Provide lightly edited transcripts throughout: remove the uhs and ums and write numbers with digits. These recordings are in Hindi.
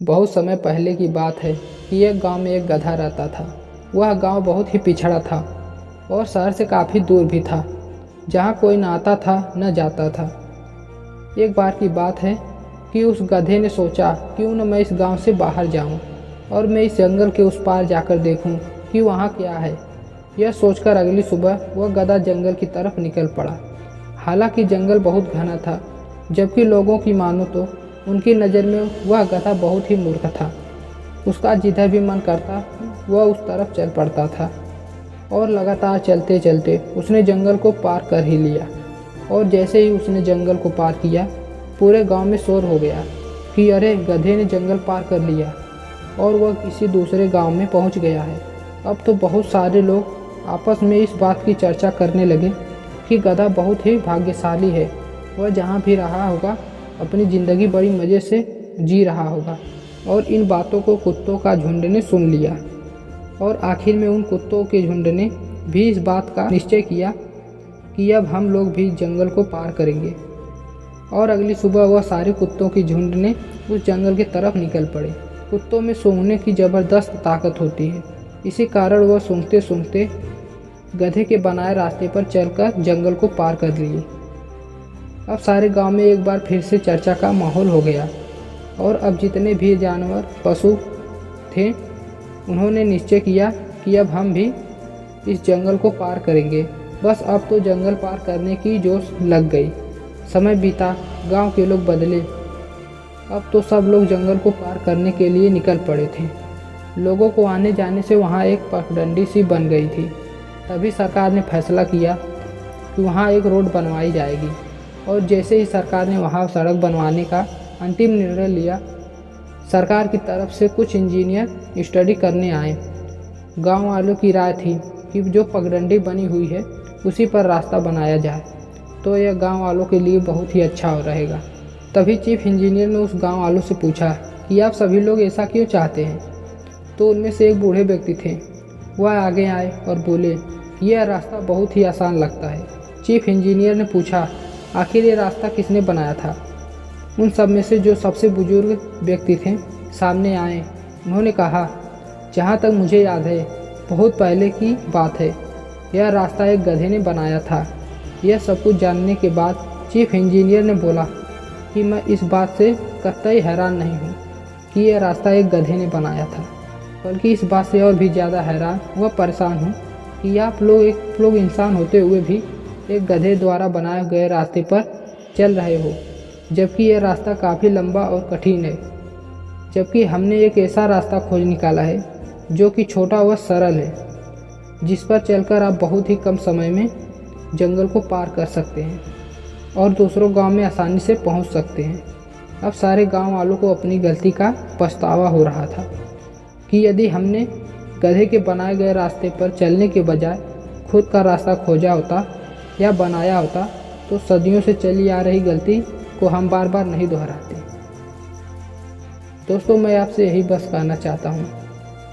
बहुत समय पहले की बात है कि एक गांव में एक गधा रहता था। वह गांव बहुत ही पिछड़ा था और शहर से काफ़ी दूर भी था, जहां कोई न आता था न जाता था। एक बार की बात है कि उस गधे ने सोचा क्यों न मैं इस गांव से बाहर जाऊं और मैं इस जंगल के उस पार जाकर देखूं कि वहां क्या है। यह सोचकर अगली सुबह वह गधा जंगल की तरफ निकल पड़ा। हालांकि जंगल बहुत घना था, जबकि लोगों की मानो तो उनकी नज़र में वह गधा बहुत ही मूर्ख था। उसका जिधर भी मन करता वह उस तरफ चल पड़ता था और लगातार चलते चलते उसने जंगल को पार कर ही लिया। और जैसे ही उसने जंगल को पार किया, पूरे गांव में शोर हो गया कि अरे, गधे ने जंगल पार कर लिया और वह किसी दूसरे गांव में पहुंच गया है। अब तो बहुत सारे लोग आपस में इस बात की चर्चा करने लगे कि गधा बहुत ही भाग्यशाली है, वह जहाँ भी रहा होगा अपनी ज़िंदगी बड़ी मज़े से जी रहा होगा। और इन बातों को कुत्तों का झुंड ने सुन लिया और आखिर में उन कुत्तों के झुंड ने भी इस बात का निश्चय किया कि अब हम लोग भी जंगल को पार करेंगे। और अगली सुबह वह सारे कुत्तों की झुंड ने उस जंगल की तरफ निकल पड़े। कुत्तों में सूंघने की ज़बरदस्त ताकत होती है, इसी कारण वह सूंघते सूंघते गधे के बनाए रास्ते पर चलकर जंगल को पार कर लिए। अब सारे गांव में एक बार फिर से चर्चा का माहौल हो गया और अब जितने भी जानवर पशु थे उन्होंने निश्चय किया कि अब हम भी इस जंगल को पार करेंगे। बस अब तो जंगल पार करने की जोश लग गई। समय बीता, गांव के लोग बदले। अब तो सब लोग जंगल को पार करने के लिए निकल पड़े थे। लोगों को आने जाने से वहां एक पगडंडी सी बन गई थी। तभी सरकार ने फैसला किया कि वहां एक रोड बनवाई जाएगी। और जैसे ही सरकार ने वहां सड़क बनवाने का अंतिम निर्णय लिया, सरकार की तरफ से कुछ इंजीनियर स्टडी करने आए। गांव वालों की राय थी कि जो पगडंडी बनी हुई है उसी पर रास्ता बनाया जाए, तो यह गांव वालों के लिए बहुत ही अच्छा रहेगा। तभी चीफ इंजीनियर ने उस गांव वालों से पूछा कि आप सभी लोग ऐसा क्यों चाहते हैं। तो उनमें से एक बूढ़े व्यक्ति थे, वह आगे आए और बोले, यह रास्ता बहुत ही आसान लगता है। चीफ इंजीनियर ने पूछा, आखिर ये रास्ता किसने बनाया था। उन सब में से जो सबसे बुजुर्ग व्यक्ति थे सामने आए। उन्होंने कहा, जहाँ तक मुझे याद है बहुत पहले की बात है, यह रास्ता एक गधे ने बनाया था। यह सब कुछ जानने के बाद चीफ इंजीनियर ने बोला कि मैं इस बात से कतई हैरान नहीं हूँ कि यह रास्ता एक गधे ने बनाया था, बल्कि इस बात से और भी ज़्यादा हैरान व परेशान हूँ कि आप लोग इंसान होते हुए भी एक गधे द्वारा बनाए गए रास्ते पर चल रहे हो, जबकि यह रास्ता काफ़ी लंबा और कठिन है। जबकि हमने एक ऐसा रास्ता खोज निकाला है जो कि छोटा व सरल है, जिस पर चलकर आप बहुत ही कम समय में जंगल को पार कर सकते हैं और दूसरों गांव में आसानी से पहुंच सकते हैं। अब सारे गांव वालों को अपनी गलती का पछतावा हो रहा था कि यदि हमने गधे के बनाए गए रास्ते पर चलने के बजाय खुद का रास्ता खोजा होता या बनाया होता, तो सदियों से चली आ रही गलती को हम बार बार नहीं दोहराते। दोस्तों, मैं आपसे यही बस कहना चाहता हूँ,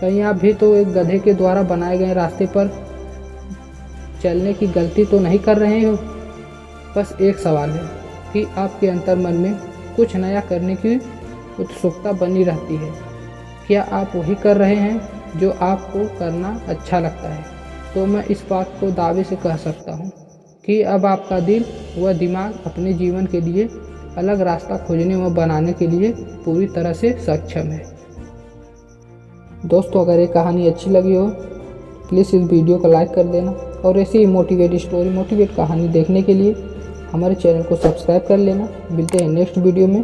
कहीं आप भी तो एक गधे के द्वारा बनाए गए रास्ते पर चलने की गलती तो नहीं कर रहे हो। बस एक सवाल है कि आपके अंतर्मन में कुछ नया करने की उत्सुकता बनी रहती है। क्या आप वही कर रहे हैं जो आपको करना अच्छा लगता है? तो मैं इस बात को दावे से कह सकता हूँ कि अब आपका दिल व दिमाग अपने जीवन के लिए अलग रास्ता खोजने व बनाने के लिए पूरी तरह से सक्षम है। दोस्तों, अगर ये कहानी अच्छी लगी हो प्लीज़ इस वीडियो को लाइक कर देना और ऐसी ही मोटिवेट कहानी देखने के लिए हमारे चैनल को सब्सक्राइब कर लेना। मिलते हैं नेक्स्ट वीडियो में।